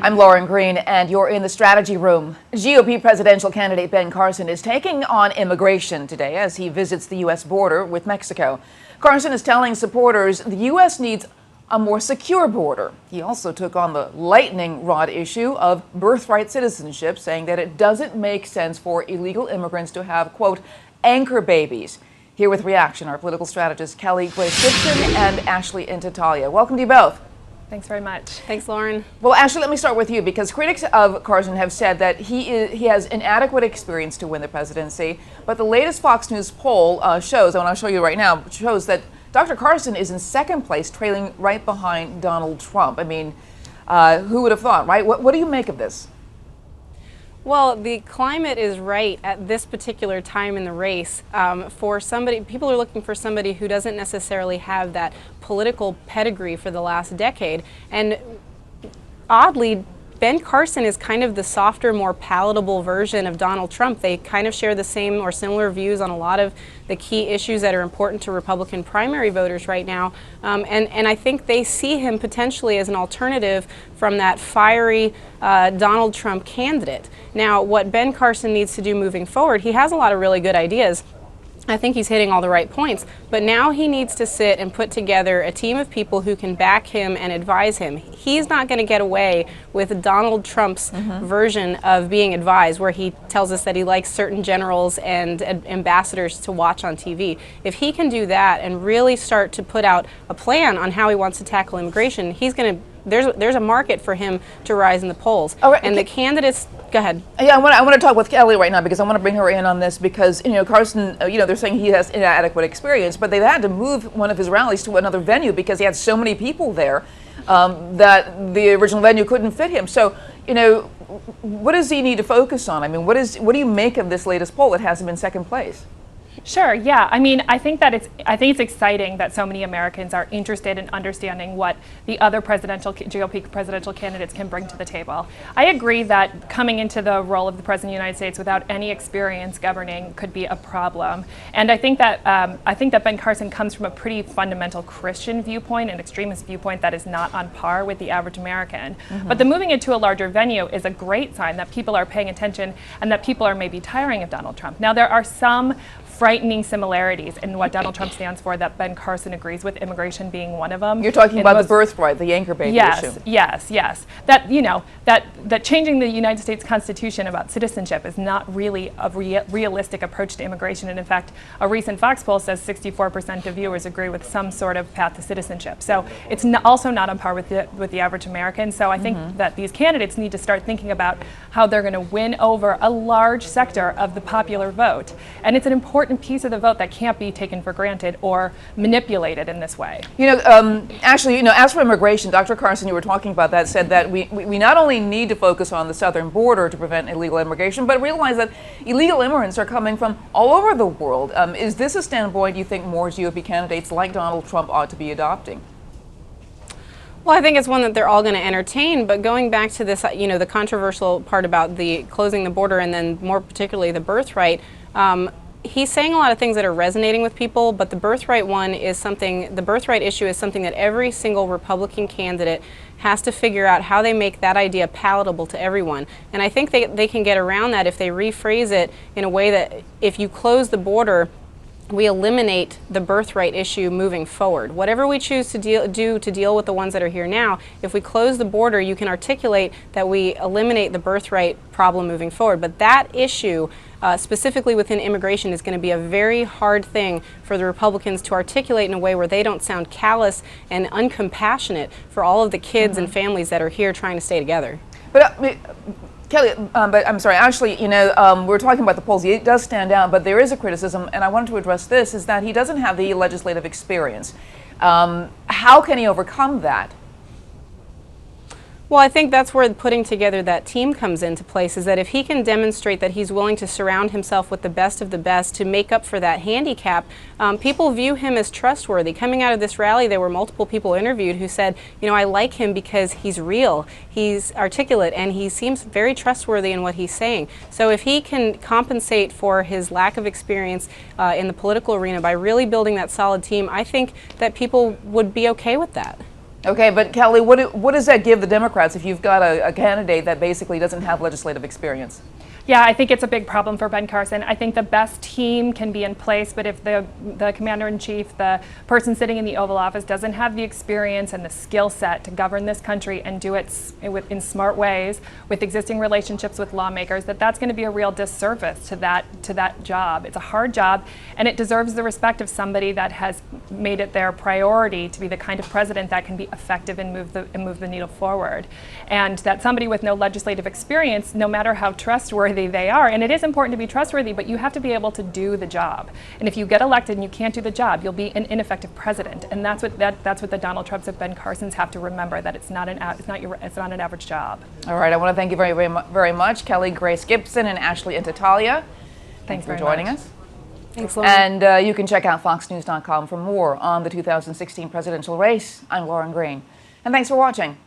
I'm Lauren Green, and you're in the strategy room. GOP presidential candidate Ben Carson is taking on immigration today as he visits the U.S. border with Mexico. Carson is telling supporters the U.S. needs a more secure border. He also took on the lightning rod issue of birthright citizenship, saying that it doesn't make sense for illegal immigrants to have, quote, anchor babies. Here with reaction, our political strategists Kelly Grace Gibson and Ashley Intartaglia. Welcome to you both. Thanks very much. Thanks, Lauren. Well, Ashley, let me start with you, because critics of Carson have said that he has inadequate experience to win the presidency. But the latest Fox News poll shows, and I'll show you right now, shows that Dr. Carson is in second place, trailing right behind Donald Trump. I mean, who would have thought, right? What do you make of this? Well, the climate is right at this particular time in the race for somebody. People are looking for somebody who doesn't necessarily have that political pedigree for the last decade. And oddly, Ben Carson is kind of the softer, more palatable version of Donald Trump. They kind of share the same or similar views on a lot of the key issues that are important to Republican primary voters right now. And I think they see him potentially as an alternative from that fiery Donald Trump candidate. Now, what Ben Carson needs to do moving forward, he has a lot of really good ideas. I think he's hitting all the right points, but now he needs to sit and put together a team of people who can back him and advise him. He's not going to get away with Donald Trump's version of being advised, where he tells us that he likes certain generals and ambassadors to watch on TV. If he can do that and really start to put out a plan on how he wants to tackle immigration, he's going to there's a market for him to rise in the polls. All right, and the candidates, go ahead. Yeah, I want to talk with Kelly right now, because I want to bring her in on this, because, you know, Carson, they're saying he has inadequate experience, but they've had to move one of his rallies to another venue because he had so many people there that the original venue couldn't fit him. So, what does he need to focus on? I mean, what do you make of this latest poll that has him in second place? Sure, yeah. I mean, I think it's exciting that so many Americans are interested in understanding what the other GOP presidential candidates can bring to the table. I agree that coming into the role of the President of the United States without any experience governing could be a problem. And I think that Ben Carson comes from a pretty fundamental Christian viewpoint, an extremist viewpoint that is not on par with the average American. But the moving it to a larger venue is a great sign that people are paying attention and that people are maybe tiring of Donald Trump. Now, there are some frightening similarities in what Donald Trump stands for that Ben Carson agrees with, immigration being one of them. You're talking about the birthright, the anchor baby issue. Yes. That changing the United States Constitution about citizenship is not really a realistic approach to immigration. And in fact, a recent Fox poll says 64% of viewers agree with some sort of path to citizenship. So it's also not on par with the average American. So I think that these candidates need to start thinking about how they're going to win over a large sector of the popular vote. And it's an important piece of the vote that can't be taken for granted or manipulated in this way. Actually, as for immigration, Dr. Carson, you were talking about that, said that we not only need to focus on the southern border to prevent illegal immigration, but realize that illegal immigrants are coming from all over the world. Is this a standpoint you think more GOP candidates like Donald Trump ought to be adopting? Well, I think it's one that they're all going to entertain, but going back to this, the controversial part about the closing the border and then more particularly the birthright, he's saying a lot of things that are resonating with people, but the birthright issue is something that every single Republican candidate has to figure out how they make that idea palatable to everyone. And I think they can get around that if they rephrase it in a way that if you close the border, we eliminate the birthright issue moving forward. Whatever we choose to deal with the ones that are here now, if we close the border, you can articulate that we eliminate the birthright problem moving forward. But that issue, specifically within immigration, is going to be a very hard thing for the Republicans to articulate in a way where they don't sound callous and uncompassionate for all of the kids and families that are here trying to stay together. But Kelly, but I'm sorry, Ashley, we're talking about the polls. He does stand out, but there is a criticism, and I wanted to address this, is that he doesn't have the legislative experience. How can he overcome that? Well, I think that's where putting together that team comes into place, is that if he can demonstrate that he's willing to surround himself with the best of the best to make up for that handicap, people view him as trustworthy. Coming out of this rally, there were multiple people interviewed who said, I like him because he's real, he's articulate, and he seems very trustworthy in what he's saying. So if he can compensate for his lack of experience in the political arena by really building that solid team, I think that people would be okay with that. Okay, but Kelly, what does that give the Democrats if you've got a candidate that basically doesn't have legislative experience? Yeah, I think it's a big problem for Ben Carson. I think the best team can be in place, but if the commander-in-chief, the person sitting in the Oval Office, doesn't have the experience and the skill set to govern this country and do it in smart ways with existing relationships with lawmakers, that's going to be a real disservice to that job. It's a hard job, and it deserves the respect of somebody that has made it their priority to be the kind of president that can be effective and move the needle forward. And that somebody with no legislative experience, no matter how trustworthy they are, and it is important to be trustworthy, but you have to be able to do the job. And if you get elected and you can't do the job, you'll be an ineffective president. And that's what the Donald Trumps of Ben Carsons have to remember, that it's not an average job. All right, I want to thank you very much, Kelly Grace Gibson and Ashley Intartaglia. Thanks for joining us. Thanks, Lauren. And you can check out foxnews.com for more on the 2016 presidential race. I'm Lauren Green, and thanks for watching.